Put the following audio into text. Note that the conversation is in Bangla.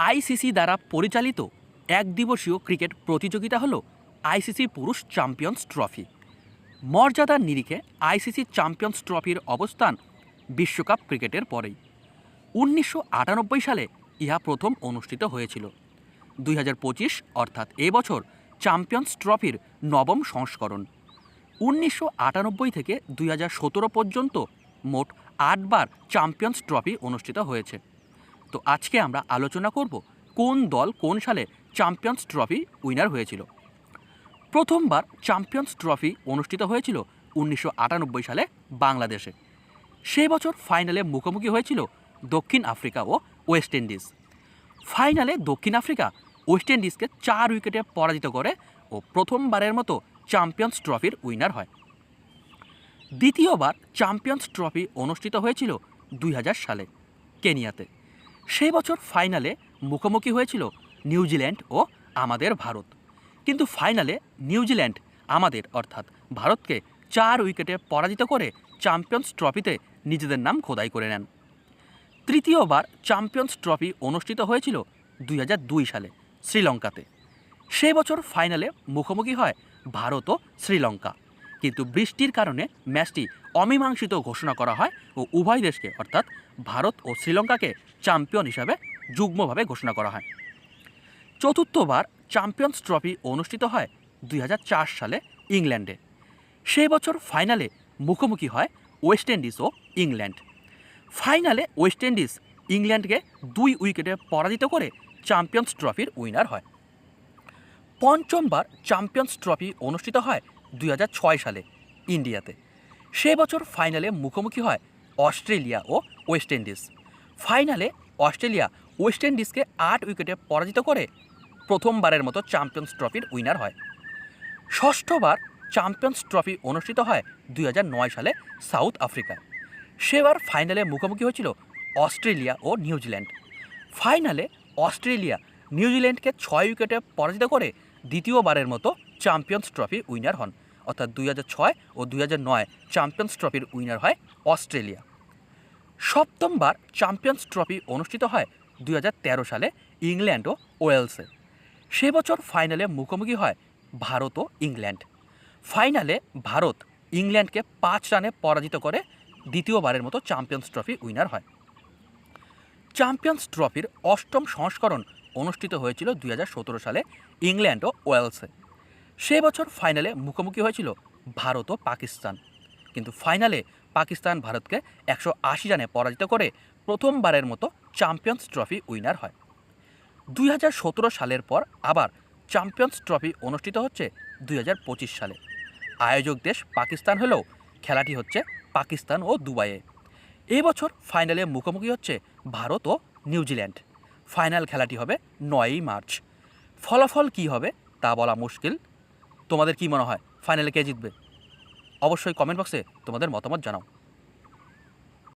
আইসিসি দ্বারা পরিচালিত একদিবসীয় ক্রিকেট প্রতিযোগিতা হল আইসিসি পুরুষ চ্যাম্পিয়ন্স ট্রফি। মর্যাদার নিরিখে আইসিসি চ্যাম্পিয়ন্স ট্রফির অবস্থান বিশ্বকাপ ক্রিকেটের পরেই। 1998 সালে ইহা প্রথম অনুষ্ঠিত হয়েছিল। 2025 অর্থাৎ এবছর চ্যাম্পিয়ন্স ট্রফির নবম সংস্করণ। 1998 থেকে 2017 পর্যন্ত মোট 8 বার চ্যাম্পিয়ন্স ট্রফি অনুষ্ঠিত হয়েছে। তো আজকে আমরা আলোচনা করব কোন দল কোন সালে চ্যাম্পিয়ন্স ট্রফি উইনার হয়েছিল। প্রথমবার চ্যাম্পিয়ন্স ট্রফি অনুষ্ঠিত হয়েছিল 1998 সালে বাংলাদেশে। সেই বছর ফাইনালে মুখোমুখি হয়েছিল দক্ষিণ আফ্রিকা ও ওয়েস্ট ইন্ডিজ। ফাইনালে দক্ষিণ আফ্রিকা ওয়েস্ট ইন্ডিজকে 4 উইকেটে পরাজিত করে ও প্রথমবারের মতো চ্যাম্পিয়ন্স ট্রফির উইনার হয়। দ্বিতীয়বার চ্যাম্পিয়ন্স ট্রফি অনুষ্ঠিত হয়েছিল 2000 সালে কেনিয়াতে। সেই বছর ফাইনালে মুখোমুখি হয়েছিল নিউজিল্যান্ড ও আমাদের ভারত, কিন্তু ফাইনালে নিউজিল্যান্ড আমাদের অর্থাৎ ভারতকে 4 উইকেটে পরাজিত করে চ্যাম্পিয়ন্স ট্রফিতে নিজেদের নাম খোদাই করে নেন। তৃতীয়বার চ্যাম্পিয়ন্স ট্রফি অনুষ্ঠিত হয়েছিল 2002 সালে শ্রীলঙ্কাতে। সেই বছর ফাইনালে মুখোমুখি হয় ভারত ও শ্রীলঙ্কা, কিন্তু বৃষ্টির কারণে ম্যাচটি অমীমাংসিত ঘোষণা করা হয় ও উভয় দেশকে অর্থাৎ ভারত ও শ্রীলঙ্কাকে চ্যাম্পিয়ন হিসাবে যুগ্মভাবে ঘোষণা করা হয়। চতুর্থবার চ্যাম্পিয়ন্স ট্রফি অনুষ্ঠিত হয় 2004 সালে ইংল্যান্ডে। সেই বছর ফাইনালে মুখোমুখি হয় ওয়েস্ট ইন্ডিজ ও ইংল্যান্ড। ফাইনালে ওয়েস্ট ইন্ডিজ ইংল্যান্ডকে 2 উইকেটে পরাজিত করে চ্যাম্পিয়ন্স ট্রফির উইনার হয়। পঞ্চমবার চ্যাম্পিয়ন্স ট্রফি অনুষ্ঠিত হয় 2006 সালে ইন্ডিয়াতে। সে বছর ফাইনালে মুখোমুখি হয় অস্ট্রেলিয়া ও ওয়েস্ট ইন্ডিজ। ফাইনালে অস্ট্রেলিয়া ওয়েস্ট ইন্ডিজকে 8 উইকেটে পরাজিত করে প্রথমবারের মতো চ্যাম্পিয়ন্স ট্রফির উইনার হয়। ষষ্ঠবার চ্যাম্পিয়ন্স ট্রফি অনুষ্ঠিত হয় 2009 সালে সাউথ আফ্রিকায়। সেবার ফাইনালে মুখোমুখি হয়েছিল অস্ট্রেলিয়া ও নিউজিল্যান্ড। ফাইনালে অস্ট্রেলিয়া নিউজিল্যান্ডকে 6 উইকেটে পরাজিত করে দ্বিতীয়বারের মতো চ্যাম্পিয়ন্স ট্রফি উইনার হন, অর্থাৎ 2006 ও 2009 চ্যাম্পিয়ন্স ট্রফির উইনার হয় অস্ট্রেলিয়া। সপ্তমবার চ্যাম্পিয়ন্স ট্রফি অনুষ্ঠিত হয় 2013 সালে ইংল্যান্ড ও ওয়েলসে। সে বছর ফাইনালে মুখোমুখি হয় ভারত ও ইংল্যান্ড। ফাইনালে ভারত ইংল্যান্ডকে 5 রানে পরাজিত করে দ্বিতীয়বারের মতো চ্যাম্পিয়ন্স ট্রফি উইনার হয়। চ্যাম্পিয়ন্স ট্রফির অষ্টম সংস্করণ অনুষ্ঠিত হয়েছিল 2017 সালে ইংল্যান্ড ও ওয়েলসে। সে বছর ফাইনালে মুখোমুখি হয়েছিল ভারত ও পাকিস্তান, কিন্তু ফাইনালে পাকিস্তান ভারতকে 180 রানে পরাজিত করে প্রথমবারের মতো চ্যাম্পিয়ন্স ট্রফি উইনার হয়। 2017 সালের পর আবার চ্যাম্পিয়ন্স ট্রফি অনুষ্ঠিত হচ্ছে 2025 সালে। আয়োজক দেশ পাকিস্তান হলেও খেলাটি হচ্ছে পাকিস্তান ও দুবাইয়ে। এই বছর ফাইনালে মুখোমুখি হচ্ছে ভারত ও নিউজিল্যান্ড। ফাইনাল খেলাটি হবে 9 মার্চ। ফলাফল কী হবে তা বলা মুশকিল। তোমাদের কি মনে হয় ফাইনালে কে জিতবে? অবশ্যই কমেন্ট বক্সে তোমাদের মতামত জানাও।